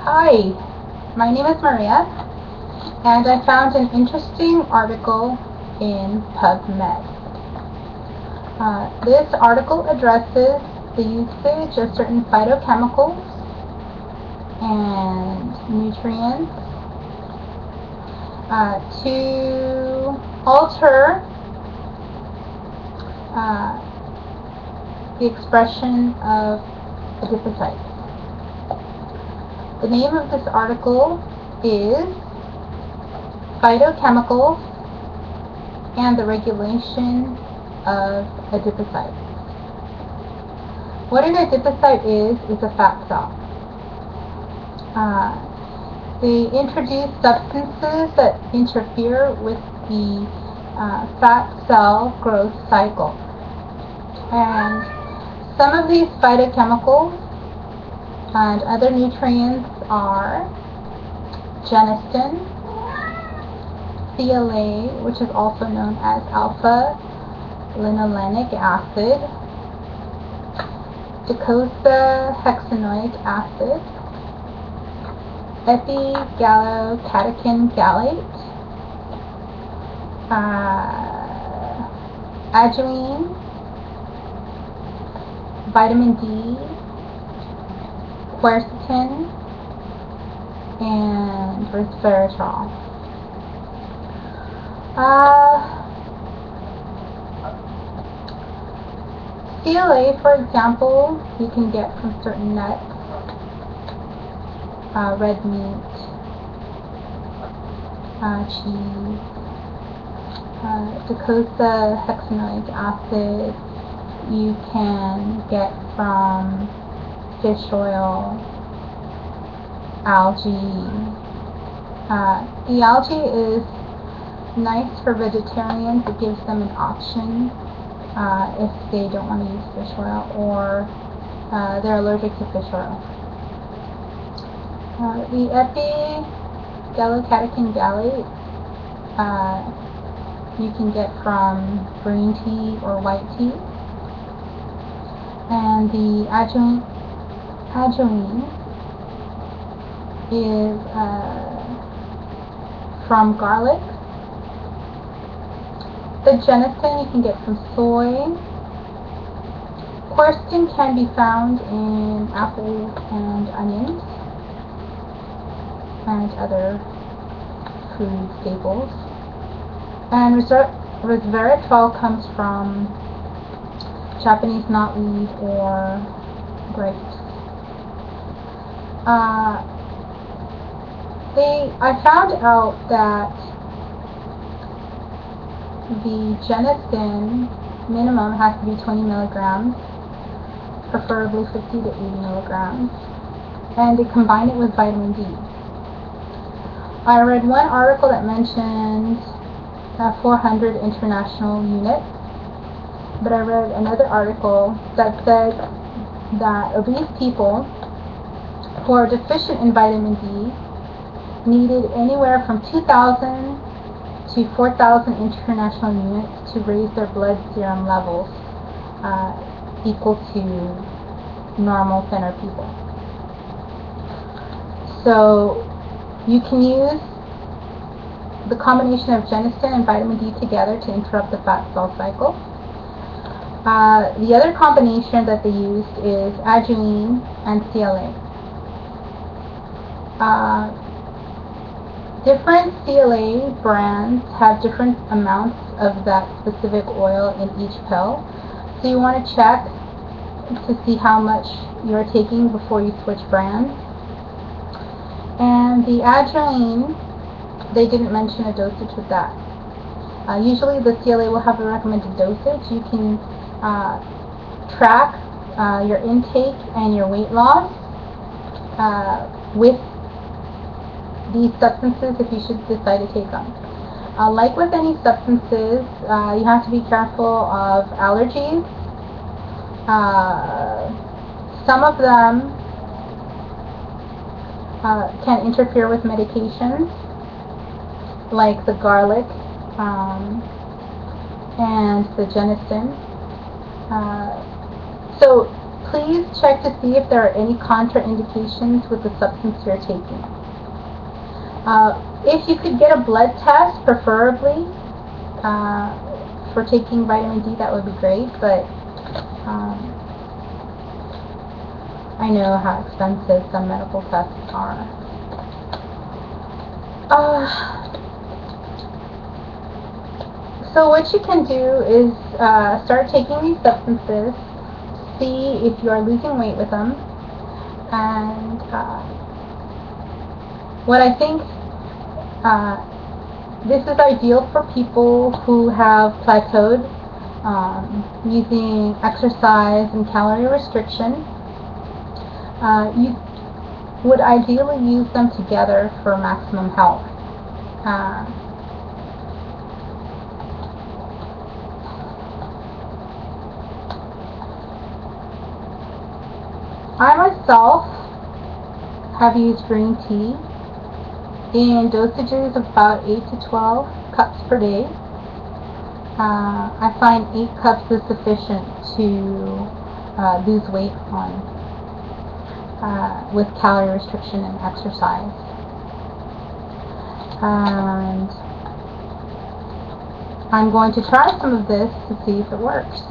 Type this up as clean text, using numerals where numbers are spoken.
Hi, my name is Maria, and I found an interesting article in PubMed. This article addresses the usage of certain phytochemicals and nutrients to alter the expression of adipocytes. The name of this article is Phytochemicals and the Regulation of Adipocytes. What an adipocyte is a fat cell. They introduce substances that interfere with the fat cell growth cycle. And some of these phytochemicals and other nutrients are genistein, CLA, which is also known as alpha-linolenic acid, docosahexaenoic acid, epigallocatechin gallate, ajoine, vitamin D, quercetin, and resveratrol. CLA, for example, you can get from certain nuts, red meat, cheese. Docosahexaenoic acid you can get from fish oil, algae. The algae is nice for vegetarians. It gives them an option if they don't want to use fish oil or they're allergic to fish oil. The epigallocatechin gallate you can get from green tea or white tea. And the ajoine is from garlic. The genistein you can get from soy. Quercetin can be found in apples and onions and other food staples. And resveratrol comes from Japanese knotweed or grapes. I found out that the genistein minimum has to be 20 milligrams, preferably 50 to 80 milligrams, and they combine it with vitamin D. I read one article that mentioned 400 international units, but I read another article that said that obese people who are deficient in vitamin D needed anywhere from 2,000 to 4,000 international units to raise their blood serum levels equal to normal thinner people. So you can use the combination of genistein and vitamin D together to interrupt the fat cell cycle. The other combination that they used is ajoine and CLA. Different CLA brands have different amounts of that specific oil in each pill. So you want to check to see how much you're taking before you switch brands. And the ajoine, they didn't mention a dosage with that. Usually the CLA will have a recommended dosage. You can track your intake and your weight loss with these substances if you should decide to take them. Like with any substances, you have to be careful of allergies. Some of them can interfere with medications, like the garlic and the genistein. So please check to see if there are any contraindications with the substance you're taking. If you could get a blood test, preferably, for taking vitamin D, that would be great, but I know how expensive some medical tests are. So what you can do is start taking these substances, see if you are losing weight with them, and what I think this is ideal for people who have plateaued using exercise and calorie restriction. You would ideally use them together for maximum health. I myself have used green tea in dosages of about 8 to 12 cups per day. I find 8 cups is sufficient to lose weight on with calorie restriction and exercise. And I'm going to try some of this to see if it works.